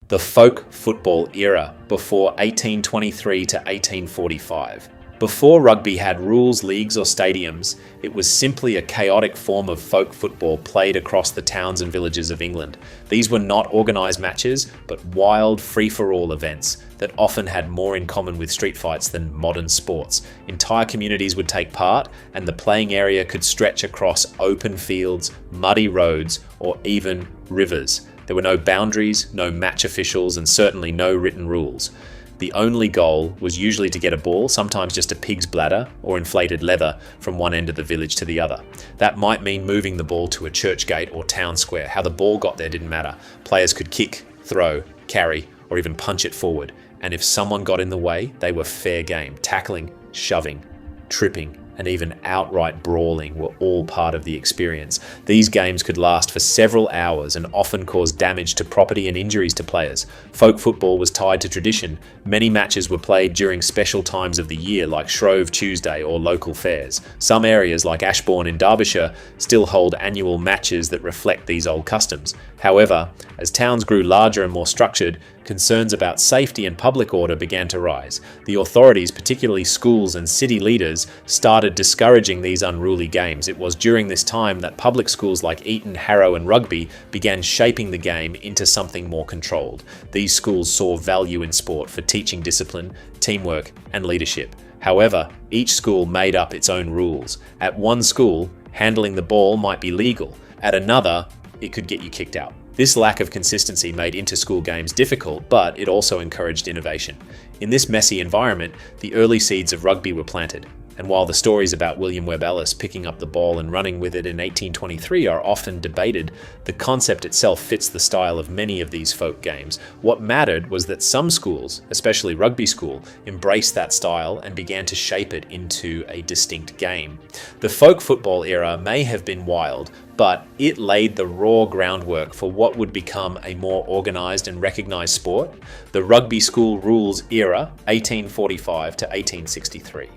The folk football era, before 1823 to 1845. Before rugby had rules, leagues or stadiums, it was simply a chaotic form of folk football played across the towns and villages of England. These were not organised matches, but wild, free-for-all events that often had more in common with street fights than modern sports. Entire communities would take part, and the playing area could stretch across open fields, muddy roads, or even rivers. There were no boundaries, no match officials, and certainly no written rules. The only goal was usually to get a ball, sometimes just a pig's bladder or inflated leather, from one end of the village to the other. That might mean moving the ball to a church gate or town square. How the ball got there didn't matter. Players could kick, throw, carry, or even punch it forward. And if someone got in the way, they were fair game. Tackling, shoving, tripping, and even outright brawling were all part of the experience. These games could last for several hours and often cause damage to property and injuries to players. Folk football was tied to tradition. Many matches were played during special times of the year like Shrove Tuesday or local fairs. Some areas like Ashbourne in Derbyshire still hold annual matches that reflect these old customs. However, as towns grew larger and more structured, concerns about safety and public order began to rise. The authorities, particularly schools and city leaders, started discouraging these unruly games. It was during this time that public schools like Eton, Harrow and Rugby began shaping the game into something more controlled. These schools saw value in sport for teaching discipline, teamwork and leadership. However, each school made up its own rules. At one school, handling the ball might be legal. At another, it could get you kicked out. This lack of consistency made inter-school games difficult, but it also encouraged innovation. In this messy environment, the early seeds of rugby were planted. And while the stories about William Webb Ellis picking up the ball and running with it in 1823 are often debated, the concept itself fits the style of many of these folk games. What mattered was that some schools, especially rugby school, embraced that style and began to shape it into a distinct game. The folk football era may have been wild, but it laid the raw groundwork for what would become a more organised and recognised sport, the rugby school rules era, 1845 to 1863.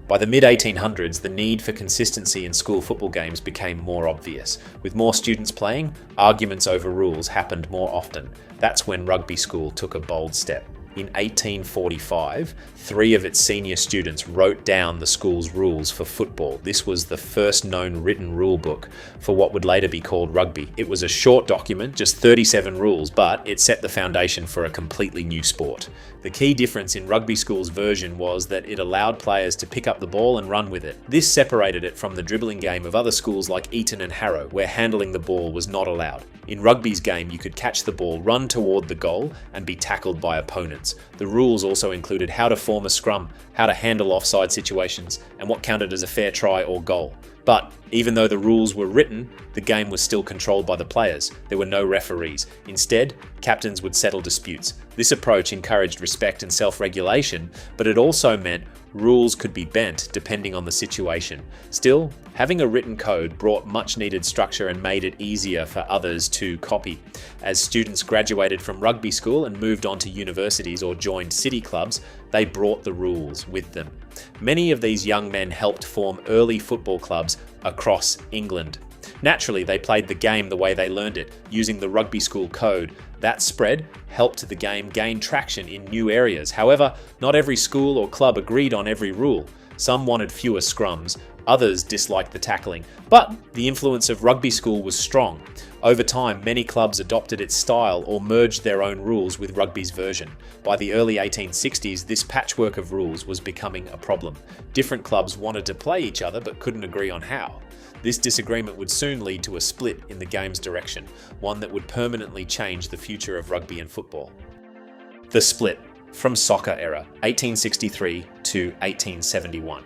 By the mid-1800s, the need for consistency in school football games became more obvious. With more students playing, arguments over rules happened more often. That's when rugby school took a bold step. In 1845, 3 of its senior students wrote down the school's rules for football. This was the first known written rule book for what would later be called rugby. It was a short document, just 37 rules, but it set the foundation for a completely new sport. The key difference in rugby school's version was that it allowed players to pick up the ball and run with it. This separated it from the dribbling game of other schools like Eton and Harrow, where handling the ball was not allowed. In rugby's game, you could catch the ball, run toward the goal, and be tackled by opponents. The rules also included how to form a scrum, how to handle offside situations, and what counted as a fair try or goal. But even though the rules were written, the game was still controlled by the players. There were no referees. Instead, captains would settle disputes. This approach encouraged respect and self-regulation, but it also meant rules could be bent depending on the situation. Still, having a written code brought much needed structure and made it easier for others to copy. As students graduated from rugby school and moved on to universities or joined city clubs, they brought the rules with them. Many of these young men helped form early football clubs across England. Naturally, they played the game the way they learned it, using the rugby school code. That spread helped the game gain traction in new areas. However, not every school or club agreed on every rule. Some wanted fewer scrums, others disliked the tackling, but the influence of rugby school was strong. Over time, many clubs adopted its style or merged their own rules with rugby's version. By the early 1860s, this patchwork of rules was becoming a problem. Different clubs wanted to play each other but couldn't agree on how. This disagreement would soon lead to a split in the game's direction, one that would permanently change the future of rugby and football. The split from soccer era, 1863 to 1871.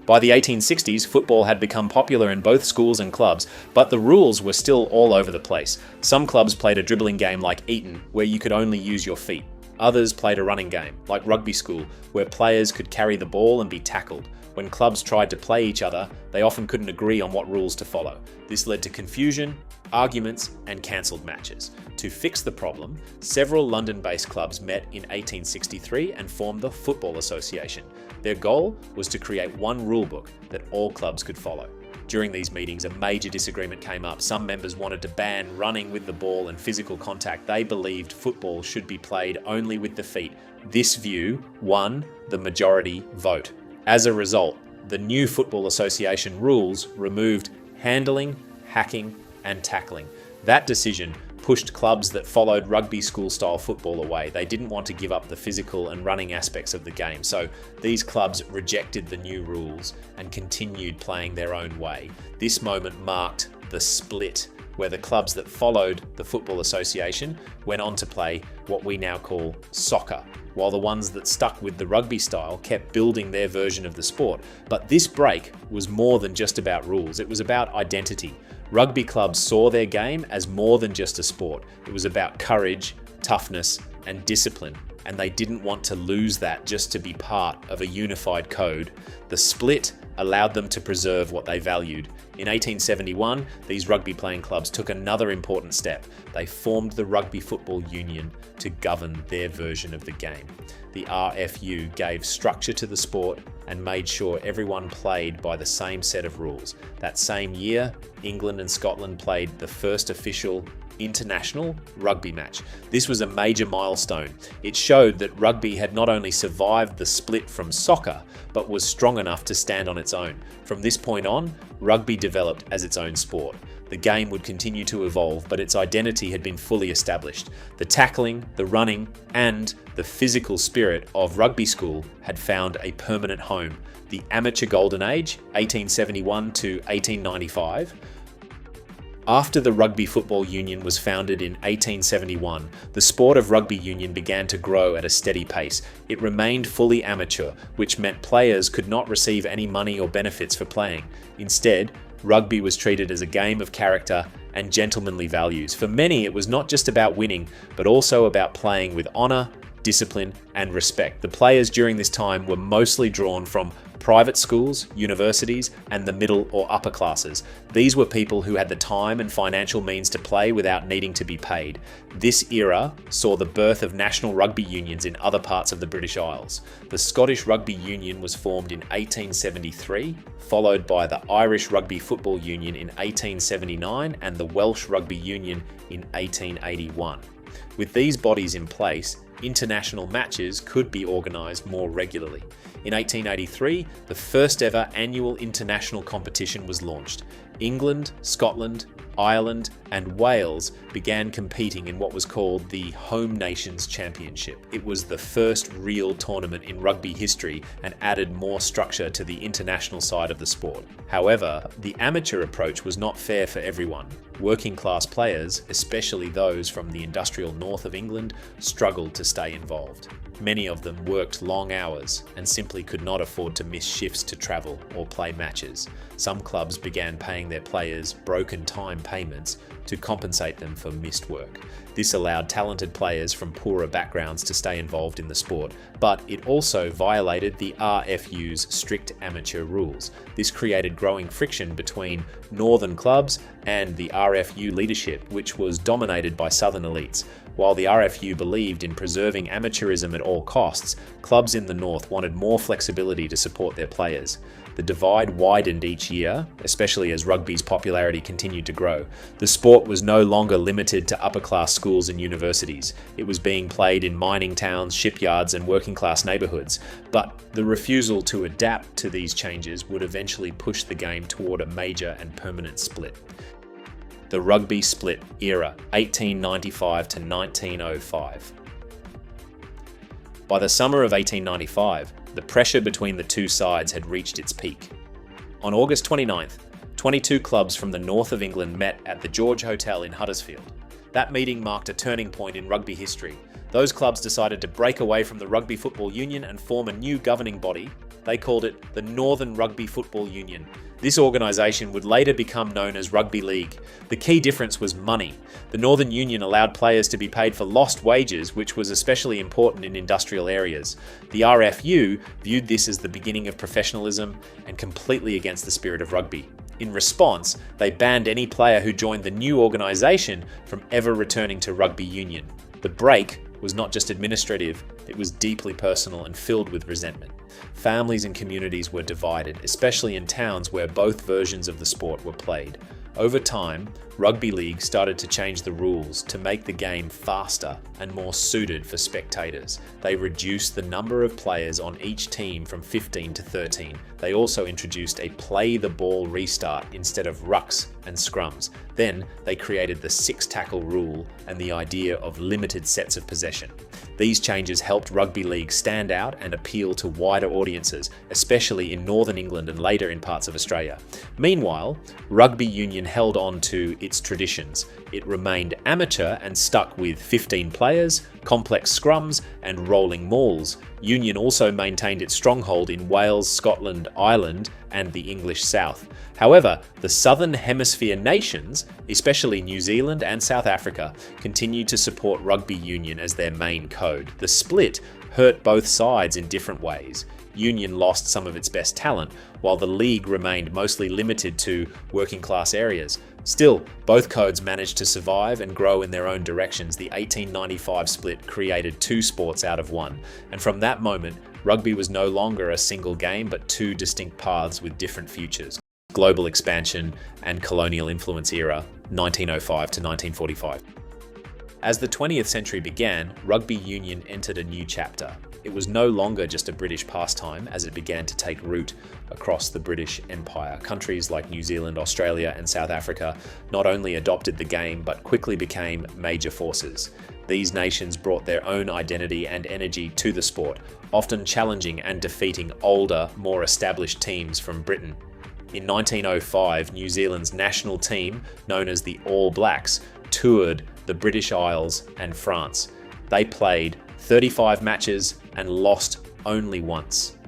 By the 1860s, football had become popular in both schools and clubs, but the rules were still all over the place. Some clubs played a dribbling game like Eton, where you could only use your feet. Others played a running game, like rugby school, where players could carry the ball and be tackled. When clubs tried to play each other, they often couldn't agree on what rules to follow. This led to confusion, arguments, and cancelled matches. To fix the problem, several London-based clubs met in 1863 and formed the Football Association. Their goal was to create one rulebook that all clubs could follow. During these meetings, a major disagreement came up. Some members wanted to ban running with the ball and physical contact. They believed football should be played only with the feet. This view won the majority vote. As a result, the new Football Association rules removed handling, hacking, and tackling. That decision pushed clubs that followed rugby school-style football away. They didn't want to give up the physical and running aspects of the game, so these clubs rejected the new rules and continued playing their own way. This moment marked the split, where the clubs that followed the Football Association went on to play what we now call soccer, while the ones that stuck with the rugby style kept building their version of the sport. But this break was more than just about rules, it was about identity. Rugby clubs saw their game as more than just a sport. It was about courage, toughness, and discipline, and they didn't want to lose that just to be part of a unified code. The split allowed them to preserve what they valued. In 1871, these rugby playing clubs took another important step. They formed the Rugby Football Union to govern their version of the game. The RFU gave structure to the sport and made sure everyone played by the same set of rules. That same year, England and Scotland played the first official international rugby match. This was a major milestone. It showed that rugby had not only survived the split from soccer, but was strong enough to stand on its own. From this point on, rugby developed as its own sport. The game would continue to evolve, but its identity had been fully established. The tackling, the running, and the physical spirit of rugby school had found a permanent home. The amateur golden age, 1871 to 1895, after the Rugby Football Union was founded in 1871, the sport of rugby union began to grow at a steady pace. It remained fully amateur, which meant players could not receive any money or benefits for playing. Instead, rugby was treated as a game of character and gentlemanly values. For many, it was not just about winning, but also about playing with honour, discipline, and respect. The players during this time were mostly drawn from private schools, universities, and the middle or upper classes. These were people who had the time and financial means to play without needing to be paid. This era saw the birth of national rugby unions in other parts of the British Isles. The Scottish Rugby Union was formed in 1873, followed by the Irish Rugby Football Union in 1879 and the Welsh Rugby Union in 1881. With these bodies in place, international matches could be organised more regularly. In 1883, the first ever annual international competition was launched. England, Scotland, Ireland, and Wales began competing in what was called the Home Nations Championship. It was the first real tournament in rugby history and added more structure to the international side of the sport. However, the amateur approach was not fair for everyone. Working class players, especially those from the industrial north of England, struggled to stay involved. Many of them worked long hours and simply could not afford to miss shifts to travel or play matches. Some clubs began paying their players broken time payments to compensate them for missed work. This allowed talented players from poorer backgrounds to stay involved in the sport, but it also violated the RFU's strict amateur rules. This created growing friction between northern clubs and the RFU leadership, which was dominated by southern elites. While the RFU believed in preserving amateurism at all costs, clubs in the north wanted more flexibility to support their players. The divide widened each year, especially as rugby's popularity continued to grow. The sport was no longer limited to upper-class schools and universities. It was being played in mining towns, shipyards, and working-class neighbourhoods. But the refusal to adapt to these changes would eventually push the game toward a major and permanent split. The Rugby Split Era, 1895 to 1905. By the summer of 1895, the pressure between the two sides had reached its peak. On August 29th, 22 clubs from the north of England met at the George Hotel in Huddersfield. That meeting marked a turning point in rugby history. Those clubs decided to break away from the Rugby Football Union and form a new governing body. They called it the Northern Rugby Football Union. This organisation would later become known as Rugby League. The key difference was money. The Northern Union allowed players to be paid for lost wages, which was especially important in industrial areas. The RFU viewed this as the beginning of professionalism and completely against the spirit of rugby. In response, they banned any player who joined the new organisation from ever returning to rugby union. The break was not just administrative, it was deeply personal and filled with resentment. Families and communities were divided, especially in towns where both versions of the sport were played. Over time, rugby league started to change the rules to make the game faster and more suited for spectators. They reduced the number of players on each team from 15 to 13. They also introduced a play the ball restart instead of rucks and scrums. Then they created the 6-tackle rule and the idea of limited sets of possession. These changes helped rugby league stand out and appeal to wider audiences, especially in Northern England and later in parts of Australia. Meanwhile, rugby union held on to its traditions. It remained amateur and stuck with 15 players, complex scrums, and rolling mauls. Union also maintained its stronghold in Wales, Scotland, Ireland, and the English South. However, the Southern Hemisphere nations, especially New Zealand and South Africa, continued to support rugby union as their main code. The split hurt both sides in different ways. Union lost some of its best talent, while the league remained mostly limited to working-class areas. Still, both codes managed to survive and grow in their own directions. The 1895 split created 2 sports out of 1, and from that moment, rugby was no longer a single game but 2 distinct paths with different futures. Global expansion and colonial influence era, 1905 to 1945. As the 20th century began, rugby union entered a new chapter. It was no longer just a British pastime as it began to take root across the British Empire. Countries like New Zealand, Australia, and South Africa not only adopted the game but quickly became major forces. These nations brought their own identity and energy to the sport, often challenging and defeating older, more established teams from Britain. In 1905, New Zealand's national team, known as the All Blacks, toured the British Isles and France. They played 35 matches and lost only once.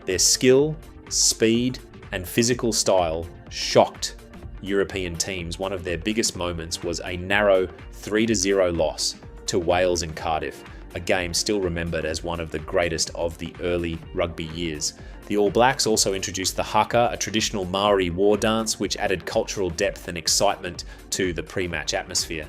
Their skill, speed, and physical style shocked European teams. One of their biggest moments was a narrow 3-0 loss to Wales in Cardiff, a game still remembered as one of the greatest of the early rugby years. The All Blacks also introduced the haka, a traditional Maori war dance which added cultural depth and excitement to the pre-match atmosphere.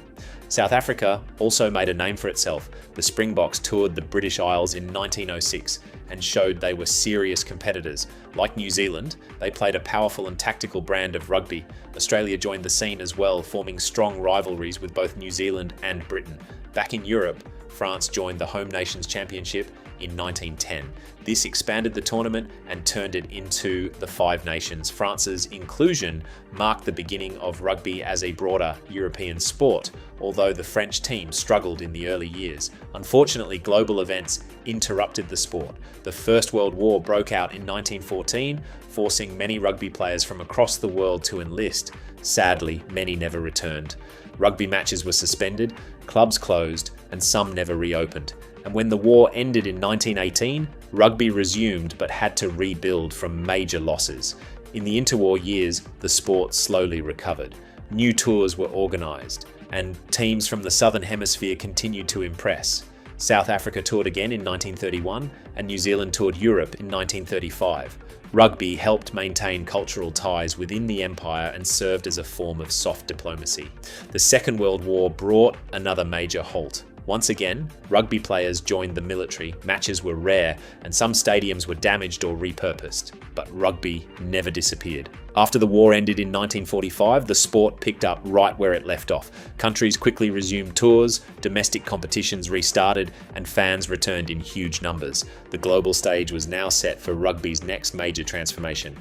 South Africa also made a name for itself. The Springboks toured the British Isles in 1906 and showed they were serious competitors. Like New Zealand, they played a powerful and tactical brand of rugby. Australia joined the scene as well, forming strong rivalries with both New Zealand and Britain. Back in Europe, France joined the Home Nations Championship in 1910. This expanded the tournament and turned it into the Five Nations. France's inclusion marked the beginning of rugby as a broader European sport, although the French team struggled in the early years. Unfortunately, global events interrupted the sport. The First World War broke out in 1914, forcing many rugby players from across the world to enlist. Sadly, many never returned. Rugby matches were suspended, clubs closed, and some never reopened. And when the war ended in 1918, rugby resumed but had to rebuild from major losses. In the interwar years, the sport slowly recovered. New tours were organised, and teams from the Southern Hemisphere continued to impress. South Africa toured again in 1931, and New Zealand toured Europe in 1935. Rugby helped maintain cultural ties within the empire and served as a form of soft diplomacy. The Second World War brought another major halt. Once again, rugby players joined the military, matches were rare, and some stadiums were damaged or repurposed. But rugby never disappeared. After the war ended in 1945, the sport picked up right where it left off. Countries quickly resumed tours, domestic competitions restarted, and fans returned in huge numbers. The global stage was now set for rugby's next major transformation.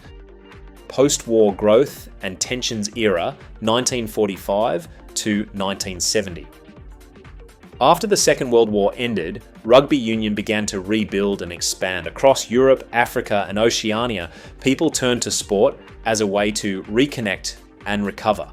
Post-war growth and tensions era, 1945 to 1970. After the Second World War ended, rugby union began to rebuild and expand. Across Europe, Africa, and Oceania, people turned to sport as a way to reconnect and recover.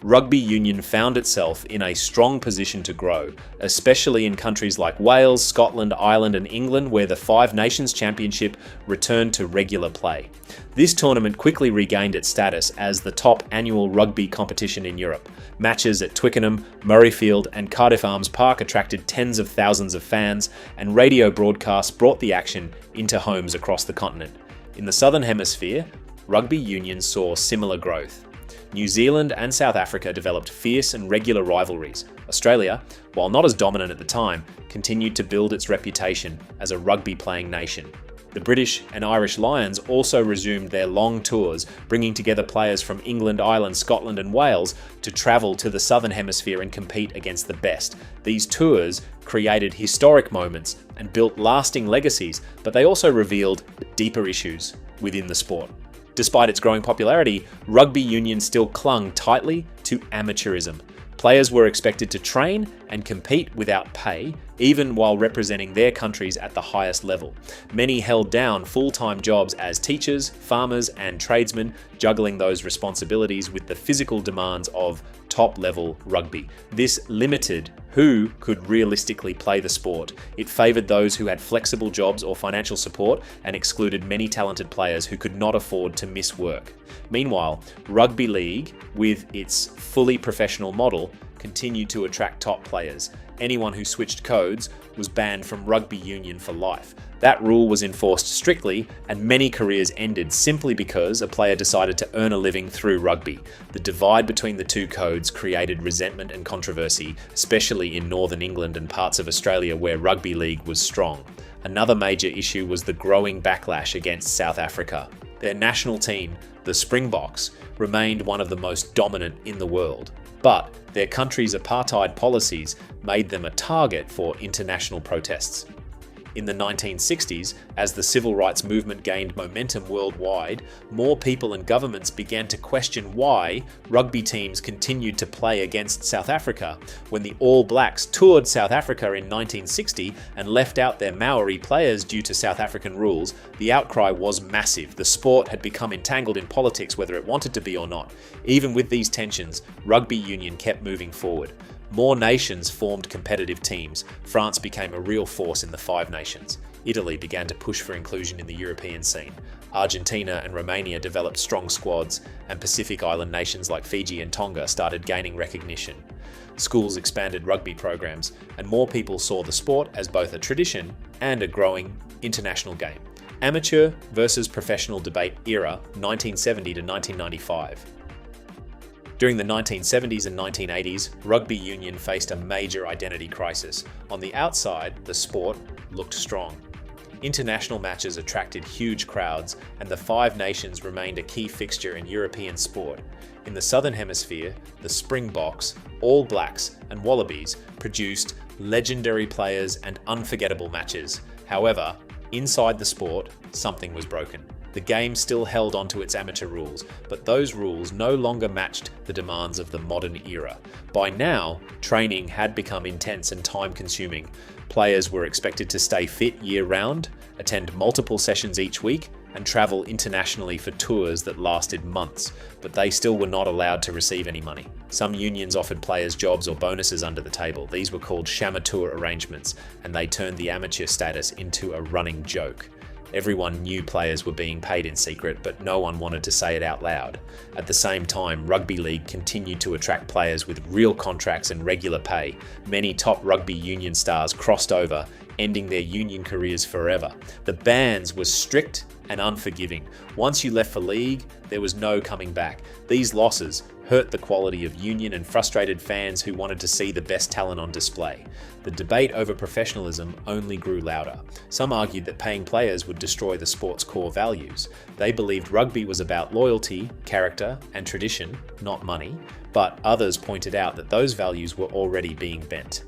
Rugby union found itself in a strong position to grow, especially in countries like Wales, Scotland, Ireland, and England, where the Five Nations Championship returned to regular play. This tournament quickly regained its status as the top annual rugby competition in Europe. Matches at Twickenham, Murrayfield, and Cardiff Arms Park attracted tens of thousands of fans, and radio broadcasts brought the action into homes across the continent. In the Southern Hemisphere, rugby union saw similar growth. New Zealand and South Africa developed fierce and regular rivalries. Australia, while not as dominant at the time, continued to build its reputation as a rugby-playing nation. The British and Irish Lions also resumed their long tours, bringing together players from England, Ireland, Scotland and Wales to travel to the Southern Hemisphere and compete against the best. These tours created historic moments and built lasting legacies, but they also revealed deeper issues within the sport. Despite its growing popularity, rugby union still clung tightly to amateurism. Players were expected to train and compete without pay, even while representing their countries at the highest level. Many held down full-time jobs as teachers, farmers, and tradesmen, juggling those responsibilities with the physical demands of top-level rugby. This limited who could realistically play the sport. It favoured those who had flexible jobs or financial support and excluded many talented players who could not afford to miss work. Meanwhile, rugby league, with its fully professional model, continued to attract top players. Anyone who switched codes was banned from rugby union for life. That rule was enforced strictly, and many careers ended simply because a player decided to earn a living through rugby. The divide between the two codes created resentment and controversy, especially in Northern England and parts of Australia where rugby league was strong. Another major issue was the growing backlash against South Africa. Their national team, the Springboks, remained one of the most dominant in the world, but their country's apartheid policies made them a target for international protests. In the 1960s, as the civil rights movement gained momentum worldwide, more people and governments began to question why rugby teams continued to play against South Africa. When the All Blacks toured South Africa in 1960 and left out their Maori players due to South African rules, the outcry was massive. The sport had become entangled in politics whether it wanted to be or not. Even with these tensions, rugby union kept moving forward. More nations formed competitive teams. France became a real force in the Five Nations. Italy began to push for inclusion in the European scene. Argentina and Romania developed strong squads, and Pacific Island nations like Fiji and Tonga started gaining recognition. Schools expanded rugby programs, and more people saw the sport as both a tradition and a growing international game. Amateur versus professional debate era, 1970 to 1995. During the 1970s and 1980s, rugby union faced a major identity crisis. On the outside, the sport looked strong. International matches attracted huge crowds, and the Five Nations remained a key fixture in European sport. In the Southern Hemisphere, the Springboks, All Blacks, and Wallabies produced legendary players and unforgettable matches. However, inside the sport, something was broken. The game still held onto its amateur rules, but those rules no longer matched the demands of the modern era. By now, training had become intense and time-consuming. Players were expected to stay fit year-round, attend multiple sessions each week, and travel internationally for tours that lasted months, but they still were not allowed to receive any money. Some unions offered players jobs or bonuses under the table. These were called chamateur arrangements, and they turned the amateur status into a running joke. Everyone knew players were being paid in secret, but no one wanted to say it out loud. At the same time, rugby league continued to attract players with real contracts and regular pay. Many top rugby union stars crossed over, ending their union careers forever. The bans were strict and unforgiving. Once you left for league, there was no coming back. These losses hurt the quality of union and frustrated fans who wanted to see the best talent on display. The debate over professionalism only grew louder. Some argued that paying players would destroy the sport's core values. They believed rugby was about loyalty, character, and tradition, not money, but others pointed out that those values were already being bent.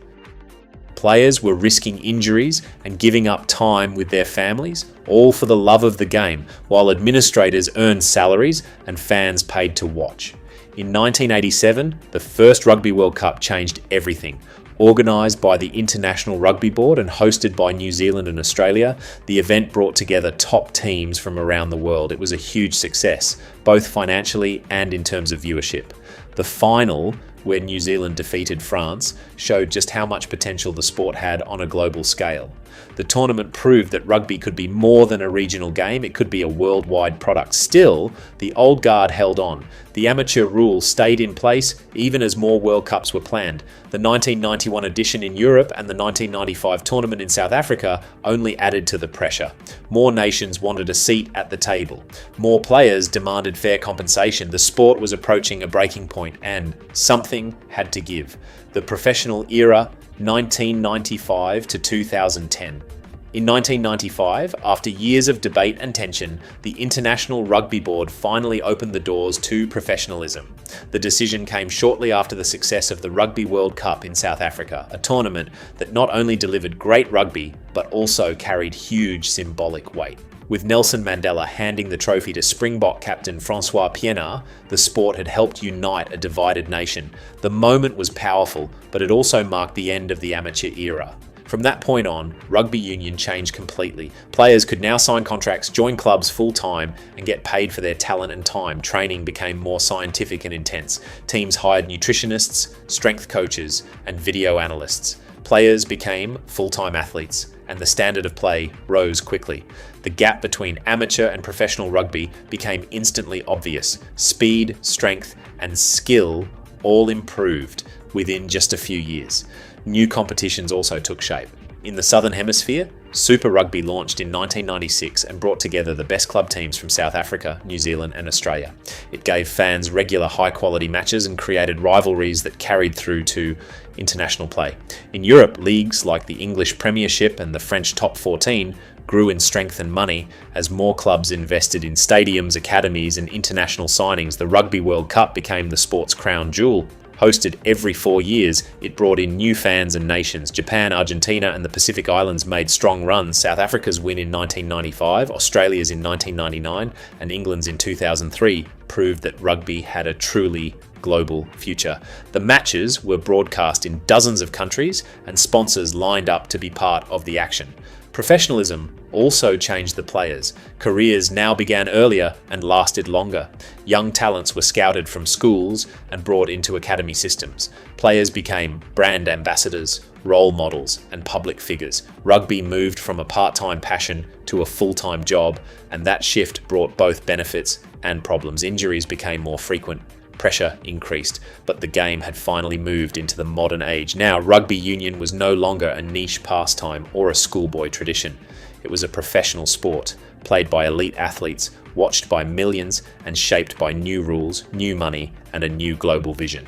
Players were risking injuries and giving up time with their families, all for the love of the game, while administrators earned salaries and fans paid to watch. In 1987, the first Rugby World Cup changed everything. Organised by the International Rugby Board and hosted by New Zealand and Australia, the event brought together top teams from around the world. It was a huge success, both financially and in terms of viewership. The final, where New Zealand defeated France, showed just how much potential the sport had on a global scale. The tournament proved that rugby could be more than a regional game, it could be a worldwide product. Still, the old guard held on. The amateur rules stayed in place even as more World Cups were planned. The 1991 edition in Europe and the 1995 tournament in South Africa only added to the pressure. More nations wanted a seat at the table. More players demanded fair compensation. The sport was approaching a breaking point and something had to give. The professional era, 1995 to 2010. In 1995, after years of debate and tension, the International Rugby Board finally opened the doors to professionalism. The decision came shortly after the success of the Rugby World Cup in South Africa, a tournament that not only delivered great rugby, but also carried huge symbolic weight. With Nelson Mandela handing the trophy to Springbok captain Francois Pienaar, the sport had helped unite a divided nation. The moment was powerful, but it also marked the end of the amateur era. From that point on, rugby union changed completely. Players could now sign contracts, join clubs full-time, and get paid for their talent and time. Training became more scientific and intense. Teams hired nutritionists, strength coaches, and video analysts. Players became full-time athletes, and the standard of play rose quickly. The gap between amateur and professional rugby became instantly obvious. Speed, strength, and skill all improved within just a few years. New competitions also took shape. In the Southern Hemisphere, Super Rugby launched in 1996 and brought together the best club teams from South Africa, New Zealand and Australia. It gave fans regular high-quality matches and created rivalries that carried through to international play. In Europe, leagues like the English Premiership and the French Top 14 grew in strength and money as more clubs invested in stadiums, academies and international signings. The Rugby World Cup became the sport's crown jewel. Hosted every 4 years, it brought in new fans and nations. Japan, Argentina and the Pacific Islands made strong runs. South Africa's win in 1995, Australia's in 1999 and England's in 2003 proved that rugby had a truly global future. The matches were broadcast in dozens of countries and sponsors lined up to be part of the action. Professionalism also changed the players. Careers now began earlier and lasted longer. Young talents were scouted from schools and brought into academy systems. Players became brand ambassadors, role models, and public figures. Rugby moved from a part-time passion to a full-time job, and that shift brought both benefits and problems. Injuries became more frequent. Pressure increased, but the game had finally moved into the modern age. Now, rugby union was no longer a niche pastime or a schoolboy tradition. It was a professional sport, played by elite athletes, watched by millions, and shaped by new rules, new money, and a new global vision.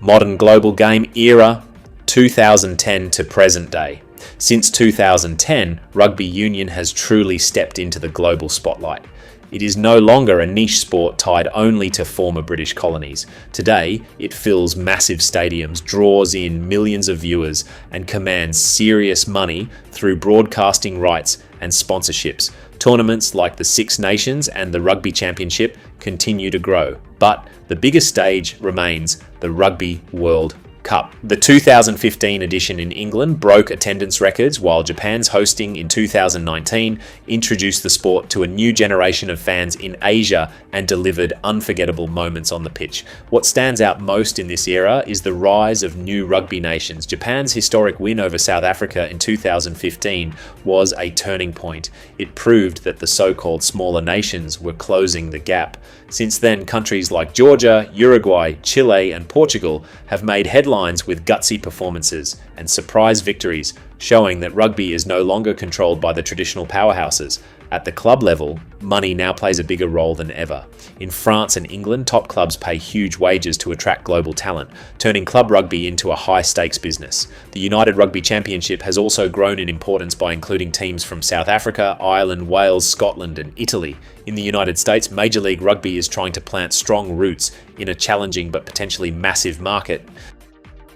Modern global game era, 2010 to present day. Since 2010, rugby union has truly stepped into the global spotlight. It is no longer a niche sport tied only to former British colonies. Today, it fills massive stadiums, draws in millions of viewers, and commands serious money through broadcasting rights and sponsorships. Tournaments like the Six Nations and the Rugby Championship continue to grow, but the biggest stage remains the Rugby World Cup. The 2015 edition in England broke attendance records, while Japan's hosting in 2019 introduced the sport to a new generation of fans in Asia and delivered unforgettable moments on the pitch. What stands out most in this era is the rise of new rugby nations. Japan's historic win over South Africa in 2015 was a turning point. It proved that the so-called smaller nations were closing the gap. Since then, countries like Georgia, Uruguay, Chile, and Portugal have made headlines with gutsy performances and surprise victories, showing that rugby is no longer controlled by the traditional powerhouses. At the club level, money now plays a bigger role than ever. In France and England, top clubs pay huge wages to attract global talent, turning club rugby into a high-stakes business. The United Rugby Championship has also grown in importance by including teams from South Africa, Ireland, Wales, Scotland, and Italy. In the United States, Major League Rugby is trying to plant strong roots in a challenging but potentially massive market.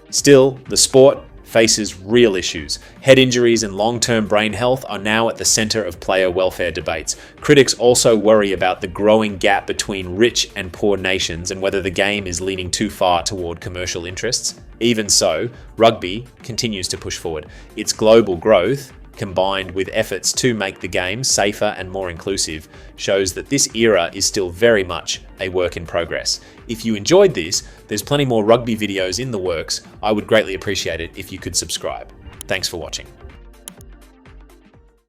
Still, the sport faces real issues. Head injuries and long-term brain health are now at the center of player welfare debates. Critics also worry about the growing gap between rich and poor nations and whether the game is leaning too far toward commercial interests. Even so, rugby continues to push forward. Its global growth, combined with efforts to make the game safer and more inclusive, shows that this era is still very much a work in progress. If you enjoyed this, there's plenty more rugby videos in the works. I would greatly appreciate it if you could subscribe. Thanks for watching.